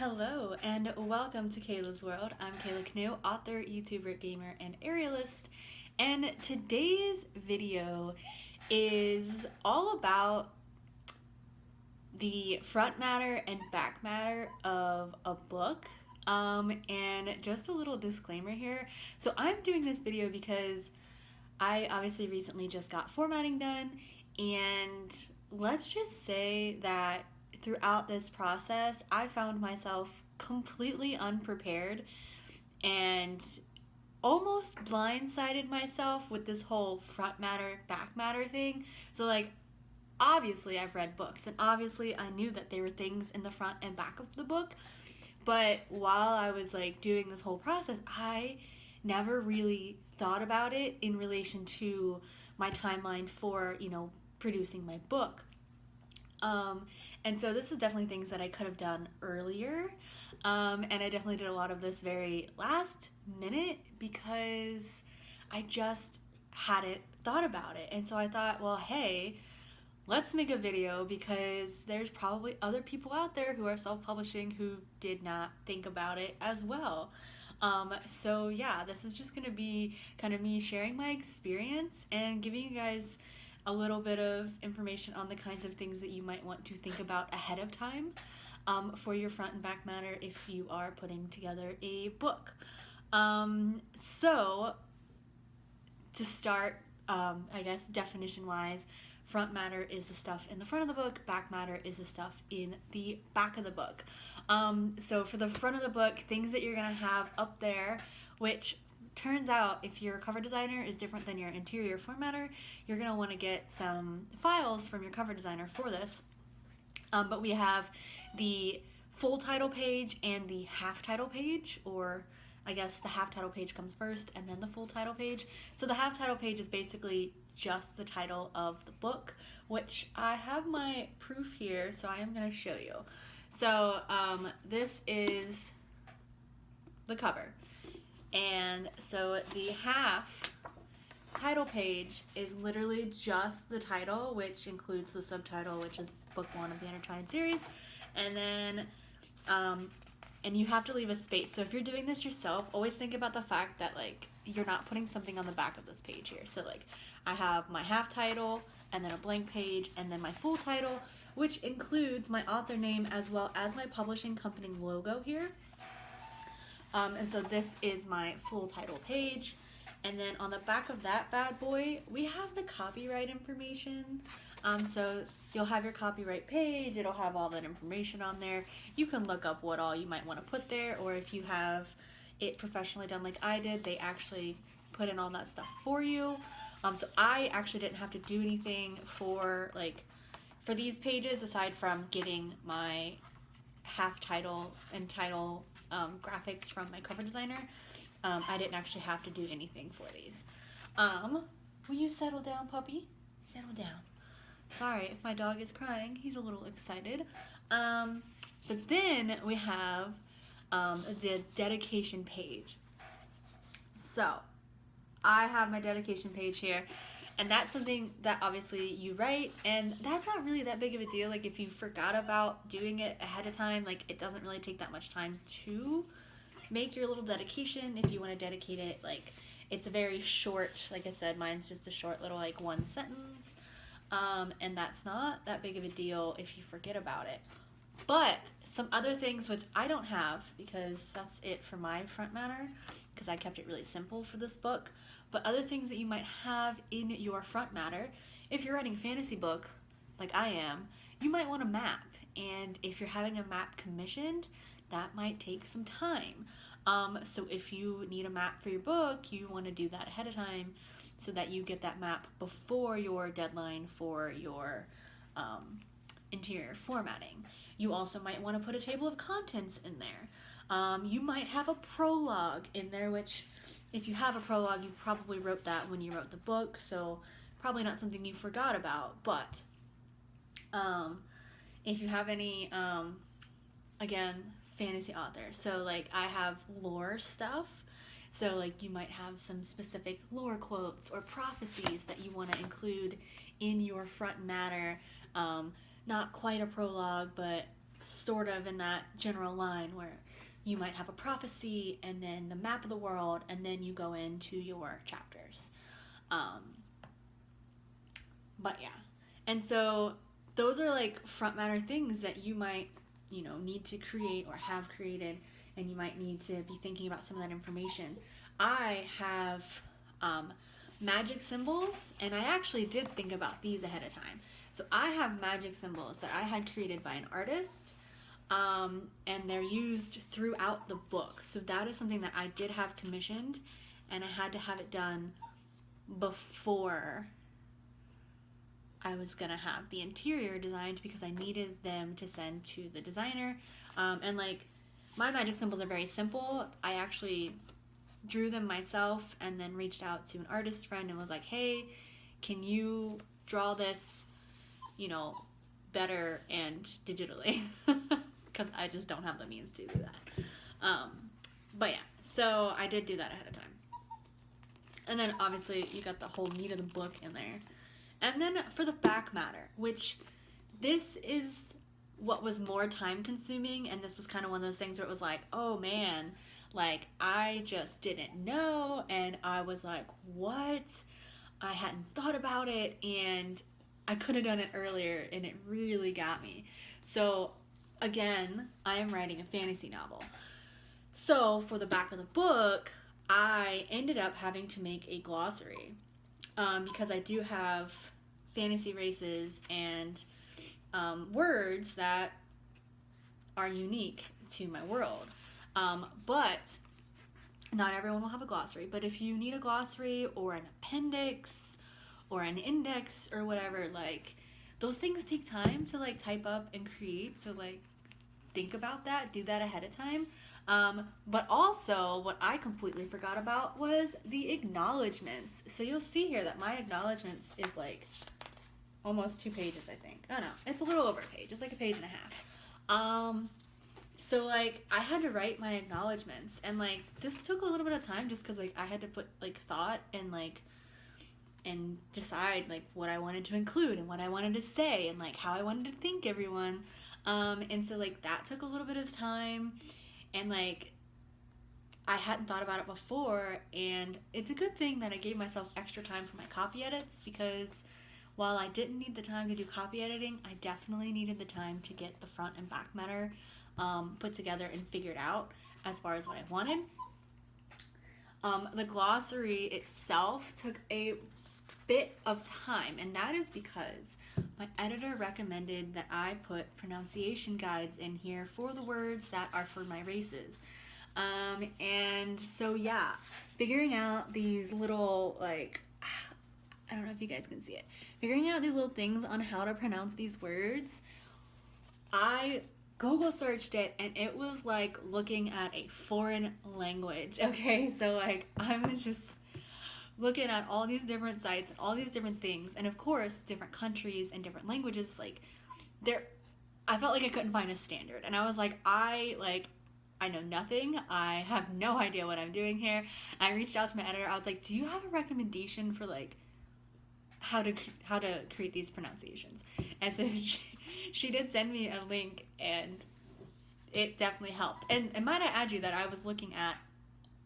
Hello and welcome to Kayla's World. I'm Kayla Canoe, author, YouTuber, gamer, and aerialist. And today's video is all about the front matter and back matter of a book. And just a little disclaimer here. So I'm doing this video because I obviously recently just got formatting done, and let's just say that throughout this process, I found myself completely unprepared and almost blindsided myself with this whole front matter, back matter thing. So, like, obviously, I've read books, and obviously, I knew that there were things in the front and back of the book. But while I was like doing this whole process, I never really thought about it in relation to my timeline for, producing my book. And so this is definitely things that I could have done earlier. And I definitely did a lot of this very last minute because I just hadn't thought about it. And so I thought, well, hey, let's make a video because there's probably other people out there who are self-publishing who did not think about it as well. So yeah, this is just gonna be kind of me sharing my experience and giving you guys a little bit of information on the kinds of things that you might want to think about ahead of time for your front and back matter if you are putting together a book. So to start, I guess definition-wise, front matter is the stuff in the front of the book, back matter is the stuff in the back of the book. So for the front of the book, things that you're gonna have up there, which turns out if your cover designer is different than your interior formatter, you're gonna wanna get some files from your cover designer for this. But we have the full title page and the half title page, or I guess the half title page comes first and then the full title page. So the half title page is basically just the title of the book, which I have my proof here, so I am going to show you. So this is the cover. And so the half title page is literally just the title, which includes the subtitle, which is book 1 of the Intertwined series. And then and you have to leave a space. So if you're doing this yourself, always think about the fact that like you're not putting something on the back of this page here. So like I have my half title and then a blank page and then my full title, which includes my author name as well as my publishing company logo here. And so this is my full title page. And then on the back of that bad boy, we have the copyright information. So you'll have your copyright page, it'll have all that information on there. You can look up what all you might want to put there, or if you have it professionally done like I did, they actually put in all that stuff for you. So I actually didn't have to do anything for these pages aside from getting my half title and title graphics from my cover designer. I didn't actually have to do anything for these. Will you settle down, puppy? Settle down. Sorry if my dog is crying. He's a little excited. But then we have the dedication page. So I have my dedication page here, and that's something that obviously you write, and that's not really that big of a deal. Like if you forgot about doing it ahead of time, like it doesn't really take that much time to make your little dedication. If you want to dedicate it, like it's a very short, like I said, mine's just a short little like one sentence. And that's not that big of a deal if you forget about it. But some other things which I don't have, because that's it for my front matter, because I kept it really simple for this book, but other things that you might have in your front matter, if you're writing a fantasy book like I am, you might want a map, and if you're having a map commissioned, that might take some time. So if you need a map for your book, you want to do that ahead of time so that you get that map before your deadline for your interior formatting. You also might want to put a table of contents in there. You might have a prologue in there, which if you have a prologue, you probably wrote that when you wrote the book, so probably not something you forgot about. But if you have any, again, fantasy authors, so like I have lore stuff. So like you might have some specific lore quotes or prophecies that you want to include in your front matter. Not quite a prologue, but sort of in that general line where you might have a prophecy and then the map of the world, and then you go into your chapters. But yeah. And so those are like front matter things that you might, need to create or have created, and you might need to be thinking about some of that information. I have magic symbols, and I actually did think about these ahead of time. So I have magic symbols that I had created by an artist, and they're used throughout the book. So that is something that I did have commissioned, and I had to have it done before I was gonna have the interior designed, because I needed them to send to the designer. And like, my magic symbols are very simple. I actually drew them myself and then reached out to an artist friend and was like, hey, can you draw this, better and digitally? Because I just don't have the means to do that. But yeah, so I did do that ahead of time. And then obviously you got the whole meat of the book in there. And then for the back matter, which this is what was more time consuming, and this was kind of one of those things where it was like, oh man, like I just didn't know, and I was like, what? I hadn't thought about it, and I could have done it earlier, and it really got me. So again, I am writing a fantasy novel. So for the back of the book, I ended up having to make a glossary, because I do have fantasy races and words that are unique to my world. But not everyone will have a glossary. But if you need a glossary or an appendix or an index or whatever, like, those things take time to like type up and create. So like, think about that, do that ahead of time. But also, what I completely forgot about was the acknowledgements. So you'll see here that my acknowledgements is like almost 2 pages, I think. Oh no, it's a little over a page. It's like a page and a half. So like, I had to write my acknowledgements, and like, this took a little bit of time just because like I had to put like thought and decide like what I wanted to include and what I wanted to say and like how I wanted to thank everyone. And so like that took a little bit of time. And like, I hadn't thought about it before, and it's a good thing that I gave myself extra time for my copy edits, because while I didn't need the time to do copy editing, I definitely needed the time to get the front and back matter put together and figured out as far as what I wanted. The glossary itself took a bit of time, and that is because my editor recommended that I put pronunciation guides in here for the words that are for my races. And so yeah, figuring out these little, like, I don't know if you guys can see it, figuring out these little things on how to pronounce these words, I Google searched it, and it was like looking at a foreign language. Okay, so like, I was just looking at all these different sites and all these different things, and of course different countries and different languages. Like, I felt like I couldn't find a standard, and I was like, I know nothing. I have no idea what I'm doing here. I reached out to my editor. I was like, do you have a recommendation for like how to create these pronunciations? And so she did send me a link, and it definitely helped. And might I add you that I was looking at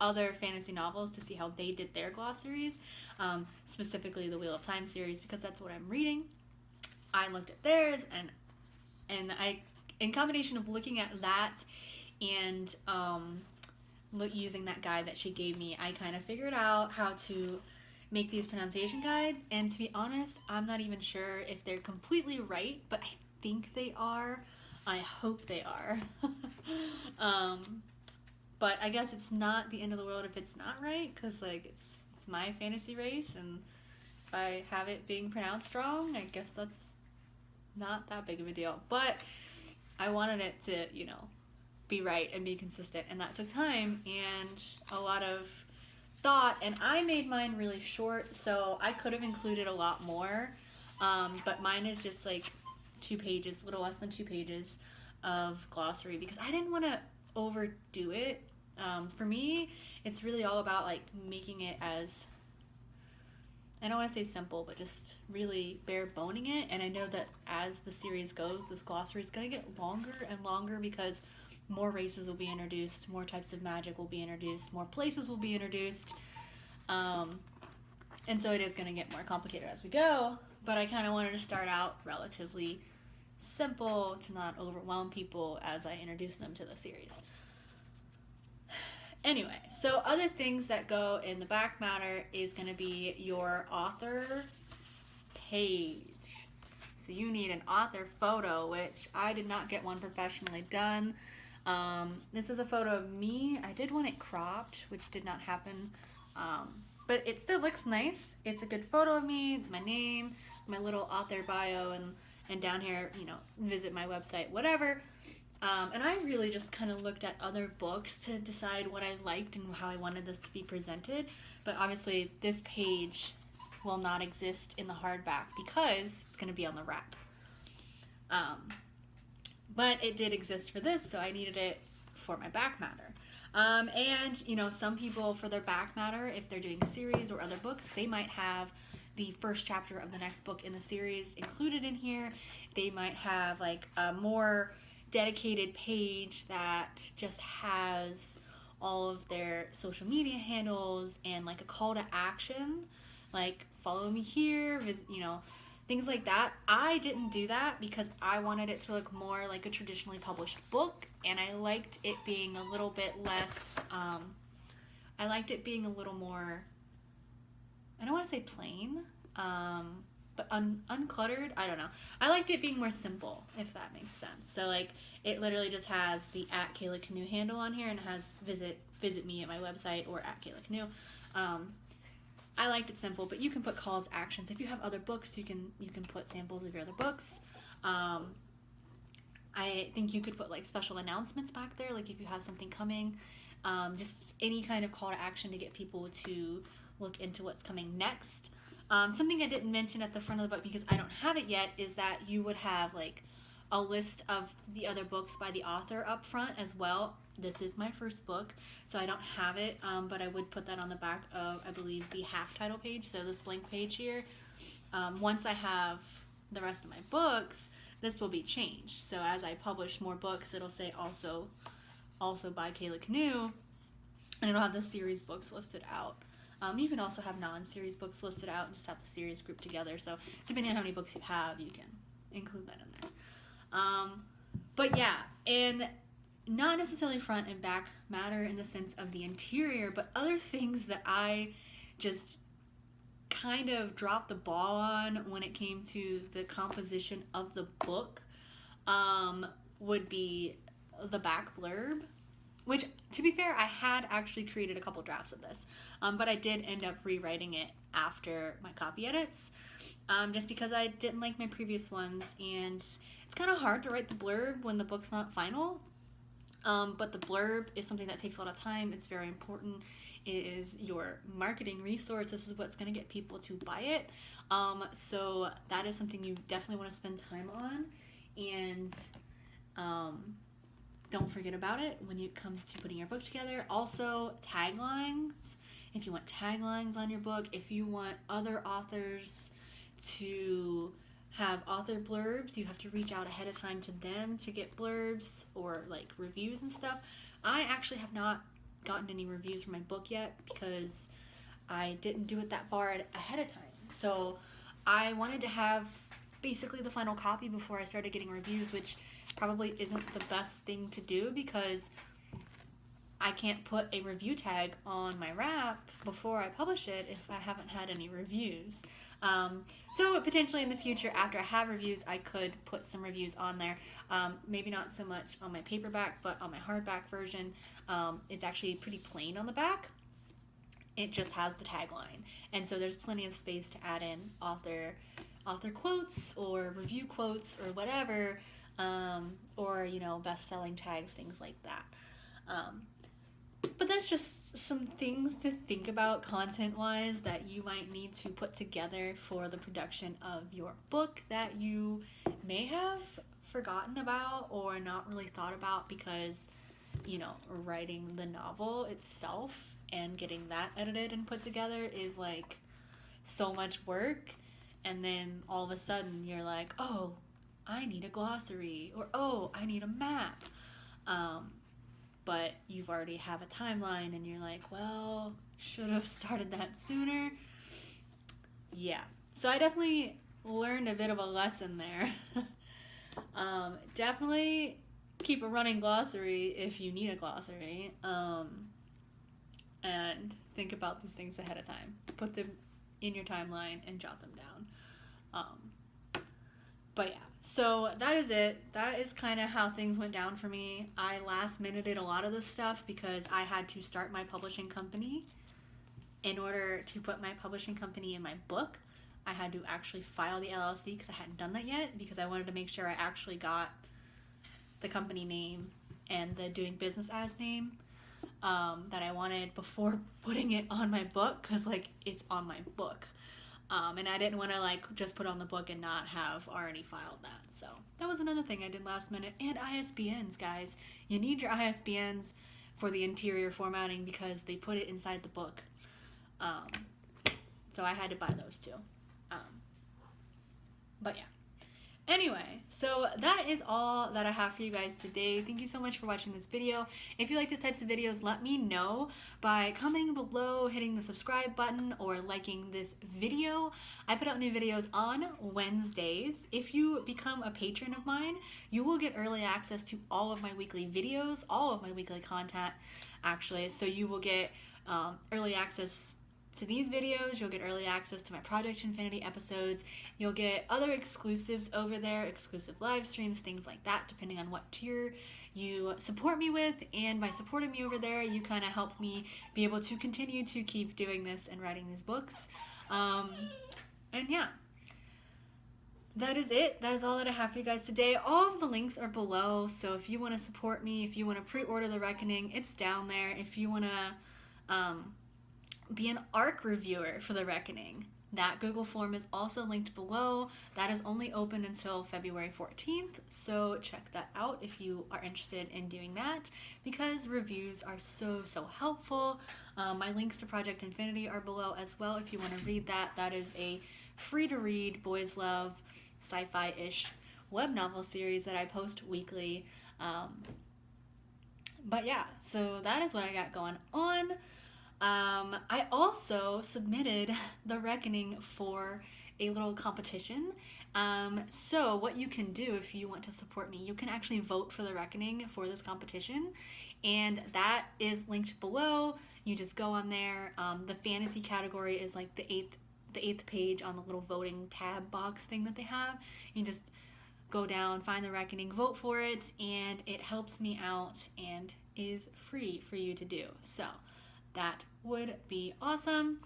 other fantasy novels to see how they did their glossaries, specifically the Wheel of Time series, because that's what I'm reading. I looked at theirs, and I, in combination of looking at that and using that guide that she gave me, I kind of figured out how to make these pronunciation guides. And to be honest, I'm not even sure if they're completely right, but I think they are. I hope they are. But I guess it's not the end of the world if it's not right, because like, it's my fantasy race, and if I have it being pronounced wrong, I guess that's not that big of a deal. But I wanted it to, be right and be consistent, and that took time and a lot of thought, and I made mine really short, so I could have included a lot more, but mine is just like 2 pages, a little less than 2 pages of glossary, because I didn't want to overdo it. For me, it's really all about like making it as I don't want to say simple, but just really bare boning it. And I know that as the series goes, this glossary is going to get longer and longer because more races will be introduced, more types of magic will be introduced, more places will be introduced. And so it is going to get more complicated as we go. But I kind of wanted to start out relatively simple to not overwhelm people as I introduce them to the series. Anyway, so other things that go in the back matter is going to be your author page. So you need an author photo, which I did not get one professionally done. This is a photo of me. I did want it cropped, which did not happen. But it still looks nice. It's a good photo of me, my name, my little author bio, and down here, visit my website, whatever. And I really just kind of looked at other books to decide what I liked and how I wanted this to be presented. But obviously, this page will not exist in the hardback because it's going to be on the wrap. But it did exist for this, so I needed it for my back matter. And, some people, for their back matter, if they're doing a series or other books, they might have the first chapter of the next book in the series included in here. They might have, like, a more dedicated page that just has all of their social media handles and like a call to action, like follow me here, things like that. I didn't do that because I wanted it to look more like a traditionally published book, and I liked it being a little bit less, I liked it being a little more, I don't want to say plain, but uncluttered. I don't know. I liked it being more simple, if that makes sense. So like it literally just has the @KaylaCanoe handle on here, and it has visit me at my website or @KaylaCanoe. I liked it simple, but you can put calls, actions. If you have other books, you can put samples of your other books. I think you could put like special announcements back there, like if you have something coming, just any kind of call to action to get people to look into what's coming next. Something I didn't mention at the front of the book because I don't have it yet is that you would have like a list of the other books by the author up front as well. This is my first book, so I don't have it, but I would put that on the back of, I believe, the half title page, so this blank page here. Once I have the rest of my books, this will be changed. So as I publish more books, it'll say also by Kayla Canoe, and it'll have the series books listed out. You can also have non-series books listed out and just have the series grouped together. So depending on how many books you have, you can include that in there. But yeah, and not necessarily front and back matter in the sense of the interior, but other things that I just kind of dropped the ball on when it came to the composition of the book would be the back blurb. Which, to be fair, I had actually created a couple drafts of this, but I did end up rewriting it after my copy edits, just because I didn't like my previous ones, and it's kind of hard to write the blurb when the book's not final, but the blurb is something that takes a lot of time. It's very important. It is your marketing resource. This is what's going to get people to buy it, so that is something you definitely want to spend time on, and don't forget about it when it comes to putting your book together. Also, taglines. If you want taglines on your book, if you want other authors to have author blurbs, you have to reach out ahead of time to them to get blurbs or like reviews and stuff. I actually have not gotten any reviews for my book yet because I didn't do it that far ahead of time. So I wanted to have basically the final copy before I started getting reviews, which probably isn't the best thing to do because I can't put a review tag on my wrap before I publish it if I haven't had any reviews. So potentially in the future, after I have reviews, I could put some reviews on there. Maybe not so much on my paperback, but on my hardback version, it's actually pretty plain on the back. It just has the tagline, and so there's plenty of space to add in author quotes or review quotes or whatever, or best-selling tags, things like that. But that's just some things to think about content-wise that you might need to put together for the production of your book that you may have forgotten about or not really thought about because, writing the novel itself and getting that edited and put together is like so much work, and then all of a sudden you're like, oh, I need a glossary, or oh, I need a map. But you've already have a timeline and you're like, well, should have started that sooner. Yeah. So I definitely learned a bit of a lesson there. Definitely keep a running glossary if you need a glossary. And think about these things ahead of time. Put them in your timeline and jot them down. But yeah, so that is it. That is kind of how things went down for me. I last minuted a lot of this stuff because I had to start my publishing company. In order to put my publishing company in my book, I had to actually file the LLC because I hadn't done that yet, because I wanted to make sure I actually got the company name and the doing business as name that I wanted before putting it on my book, because like it's on my book. And I didn't want to like just put on the book and not have already filed that. So that was another thing I did last minute. And ISBNs, guys. You need your ISBNs for the interior formatting because they put it inside the book. So I had to buy those too. But yeah. Anyway, so that is all that I have for you guys today. Thank you so much for watching this video. If you like these types of videos, let me know by commenting below, hitting the subscribe button, or liking this video. I put out new videos on Wednesdays. If you become a patron of mine, you will get early access to all of my weekly videos, all of my weekly content, actually. So you will get early access to these videos, you'll get early access to my Project Infinity episodes, you'll get other exclusives over there, exclusive live streams, things like that, depending on what tier you support me with, and by supporting me over there, you kind of help me be able to continue to keep doing this and writing these books. And yeah, that is it. That is all that I have for you guys today. All of the links are below, so if you want to support me, if you want to pre-order The Reckoning, it's down there. If you want to be an ARC reviewer for The Reckoning, that Google form is also linked below. That is only open until February 14th, so check that out if you are interested in doing that, because reviews are so helpful. My links to Project Infinity are below as well if you want to read that. That is a free-to-read boys love sci-fi-ish web novel series that I post weekly. But yeah, so that is what I got going on. I also submitted The Reckoning for a little competition. So what you can do if you want to support me, you can actually vote for The Reckoning for this competition, and that is linked below. You just go on there. The fantasy category is like the eighth page on the little voting tab box thing that they have. You just go down, find The Reckoning, vote for it, and it helps me out and is free for you to do. So that would be awesome.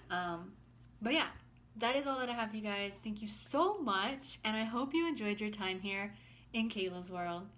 But yeah, that is all that I have for you guys. Thank you so much, and I hope you enjoyed your time here in Kayla's World.